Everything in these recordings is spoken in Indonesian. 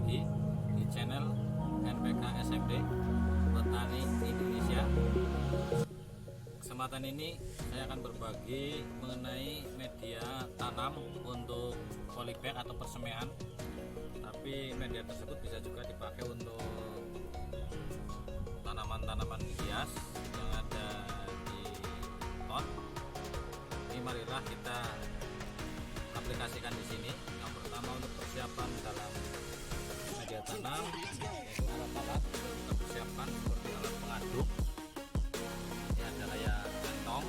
lagi di channel NPK SMD Petani Indonesia. Kesempatan ini saya akan berbagi mengenai media tanam untuk polybag atau persemaian. Tapi media tersebut bisa juga dipakai untuk tanaman-tanaman hias yang ada di pot. Ini marilah kita aplikasikan di sini. Yang pertama untuk persiapan dalam media tanam, yaitu alat-alat yang kita persiapkan seperti alat pengaduk. Ini ada kayak centong,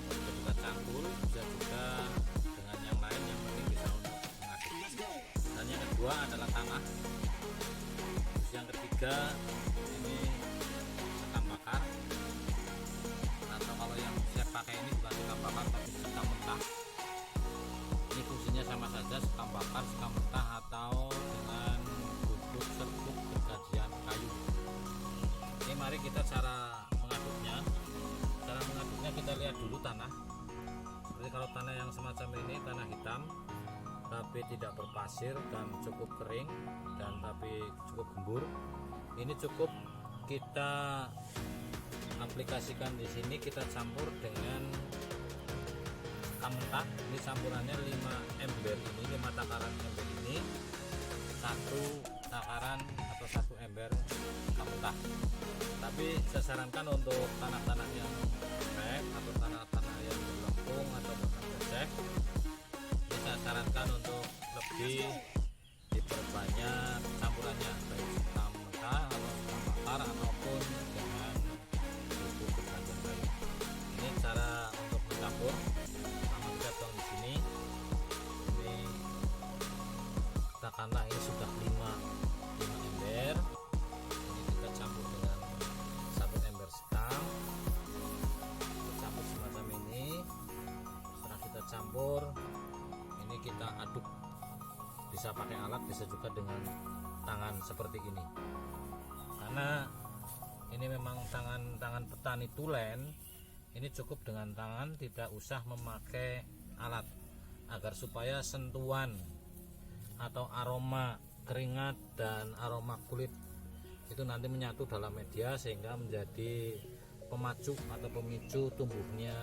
bisa juga cangkul, bisa juga dengan yang lain yang penting bisa untuk mengaduk. Dan yang kedua adalah tanah. Terus yang ketiga ini sekam bakar, atau kalau yang saya pakai ini bukan sekam bakar tapi sekam mentah. Ini fungsinya sama saja, sekam bakar, sekam mentah, atau dengan bubuk serbuk gergajian kayu. Ini mari kita cara mengaduknya. Cara mengaduknya kita lihat dulu tanah. Seperti kalau tanah yang semacam ini, tanah hitam tapi tidak berpasir dan cukup kering dan tapi cukup gembur, ini cukup kita aplikasikan di sini. Kita campur dengan sekam mentah. Ini campurannya 5 ember ini, 5 takaran ember ini, 1 takaran atau 1 ember sekam mentah. Tapi saya sarankan untuk tanah-tanah yang lembek atau tanah-tanah yang berlempung atau bahkan becek, saya sarankan untuk lebih diperbanyak campurannya, baik sekam mentah atau sekam bakar ataupun dengan bubuk gergajian kayu. Ini cara untuk mencampur. Pertama kita tuang di sini. Ini katakanlah ini sudah 5 ember. Ini kita campur dengan 1 ember sekam. Kita campur semacam ini. Setelah kita campur, ini kita aduk. Bisa pakai alat, bisa juga dengan tangan seperti ini. Karena ini memang tangan petani tulen, ini cukup dengan tangan, tidak usah memakai alat, agar supaya sentuhan atau aroma keringat dan aroma kulit itu nanti menyatu dalam media sehingga menjadi pemacu atau pemicu tumbuhnya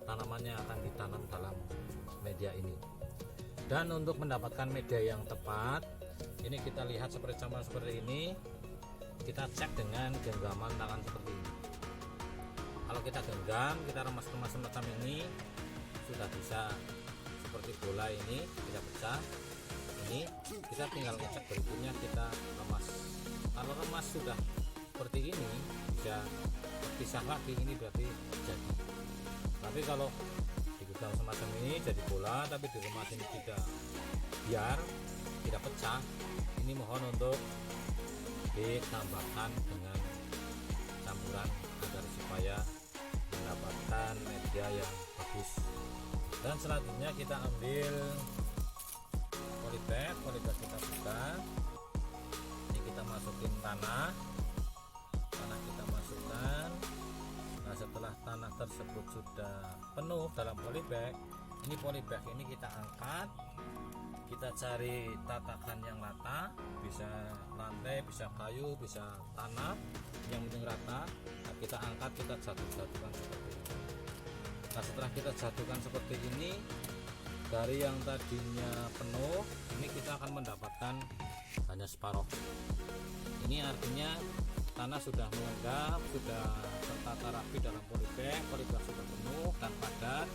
tanamannya akan ditanam dalam media ini. Dan untuk mendapatkan media yang tepat, ini kita lihat seperti campuran seperti ini, kita cek dengan genggaman tangan seperti ini. Kalau kita genggam, kita remas-remas semacam ini, sudah bisa seperti bola ini, tidak pecah. Ini kita tinggal ngecek berikutnya, kita remas. Kalau remas sudah seperti ini, bisa terpisah lagi, ini berarti jadi. Tapi kalau digenggam semacam ini jadi bola, tapi di remas ini tidak, biar tidak pecah, ini mohon untuk ditambahkan dengan campuran agar supaya mendapatkan media yang bagus. Dan selanjutnya kita ambil polybag kita buka. Ini kita masukin tanah kita masukkan. Nah, setelah tanah tersebut sudah penuh dalam polybag, ini polybag ini kita angkat. Kita cari tatakan yang rata, bisa lantai, bisa kayu, bisa tanah, yang penting rata. Nah, kita angkat, kita jatuhkan seperti ini. Nah, setelah kita jatuhkan seperti ini, dari yang tadinya penuh, ini kita akan mendapatkan hanya separuh. Ini artinya tanah sudah mengendap, sudah tertata rapi dalam polybag sudah penuh dan padat.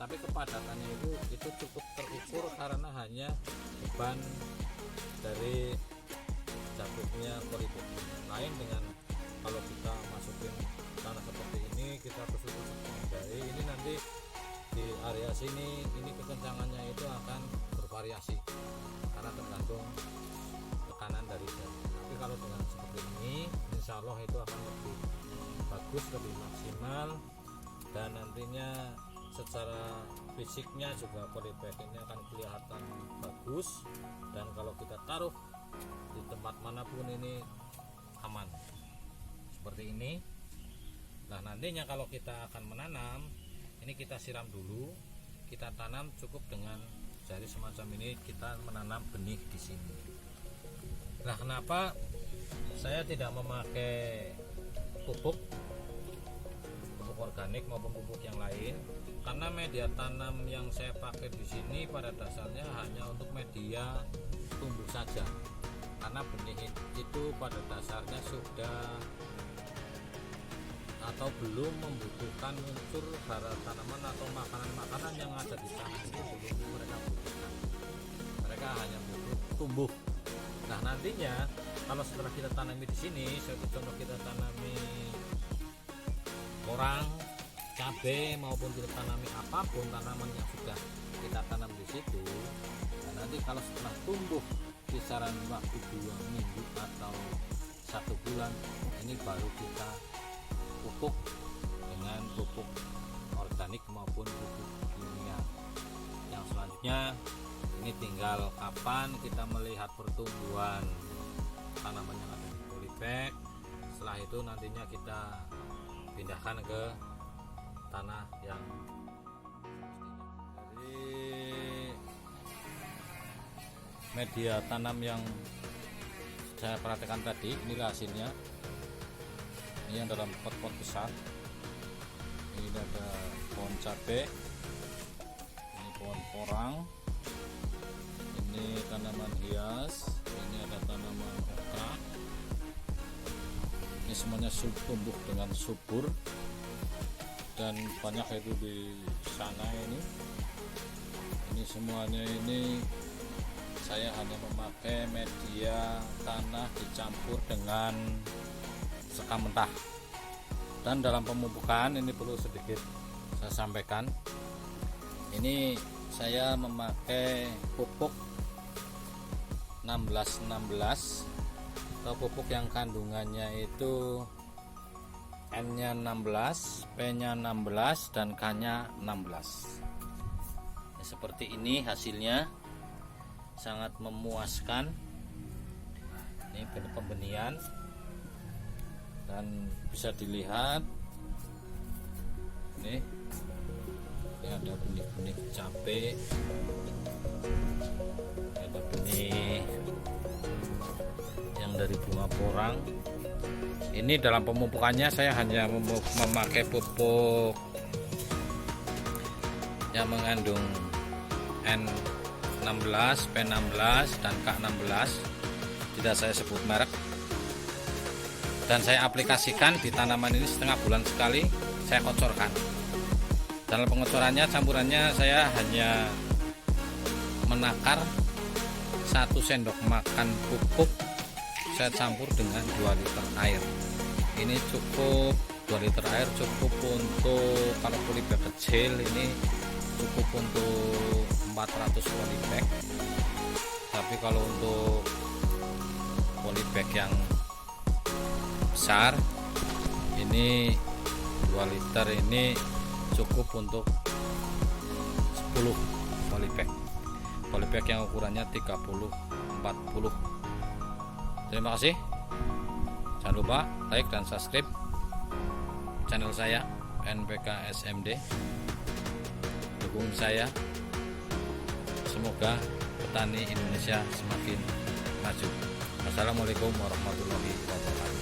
Tapi kepadatannya itu cukup terukur karena hanya beban dari jatuhnya polybag. Lain dengan kalau kita masukin tanah seperti ini, kita tusuk-tusuk dari ini, nanti di area sini ini kekencangannya itu akan bervariasi karena tergantung tekanan dari jari. Tapi kalau dengan seperti ini, insya Allah itu akan lebih bagus, lebih maksimal, dan nantinya secara fisiknya juga polybag ini akan kelihatan bagus. Dan kalau kita taruh di tempat manapun ini aman seperti ini. Nah, nantinya kalau kita akan menanam, ini kita siram dulu, kita tanam cukup dengan jari semacam ini, kita menanam benih di sini. Nah, kenapa saya tidak memakai pupuk organik maupun pupuk yang lain? Karena media tanam yang saya pakai di sini pada dasarnya hanya untuk media tumbuh saja. Karena benih itu pada dasarnya sudah atau belum membutuhkan unsur hara tanaman atau makanan-makanan yang ada di tanah itu belum mereka butuhkan. Mereka hanya butuh tumbuh. Nah, nantinya kalau setelah kita tanami di sini, suatu contoh kita tanami orang, cabai maupun kita tanami apapun tanaman yang sudah kita tanam di situ, nah nanti kalau setelah tumbuh kisaran waktu 2 minggu atau 1 bulan, ini baru kita pupuk dengan pupuk organik maupun pupuk kimia. Yang selanjutnya ini tinggal kapan kita melihat pertumbuhan tanaman yang ada di polybag. Setelah itu nantinya kita pindahkan ke tanah yang dari media tanam yang saya perhatikan tadi. Inilah hasilnya. Ini yang dalam pot-pot besar. Ini ada pohon cabai, ini pohon porang, ini tanaman hias, ini ada tanaman okra. Ini semuanya tumbuh dengan subur dan banyak itu di sana. Ini semuanya ini saya hanya memakai media tanah dicampur dengan sekam mentah. Dan dalam pemupukan ini perlu sedikit saya sampaikan, ini saya memakai pupuk 16-16 atau pupuk yang kandungannya itu N-nya 16, P-nya 16 dan K-nya 16. Ya, seperti ini hasilnya, sangat memuaskan. Ini pembenihan dan bisa dilihat ini ada benih-benih cabai, ada benih yang dari bunga porang. Ini dalam pemupukannya saya hanya memakai pupuk yang mengandung N16, P16 dan K16, tidak saya sebut merek, dan saya aplikasikan di tanaman ini setengah bulan sekali. Saya kocorkan. Dalam pengocorannya, campurannya saya hanya menakar 1 sendok makan pupuk saya campur dengan 2 liter air. Ini cukup 2 liter air, cukup untuk, kalau polybag kecil ini cukup untuk 400 polybag. Tapi kalau untuk polybag yang besar ini 2 liter ini cukup untuk 10 polybag. Polybag yang ukurannya 30-40. Terima kasih. Jangan lupa like dan subscribe channel saya NPK SMD. Dukung saya. Semoga petani Indonesia semakin maju. Wassalamualaikum warahmatullahi wabarakatuh.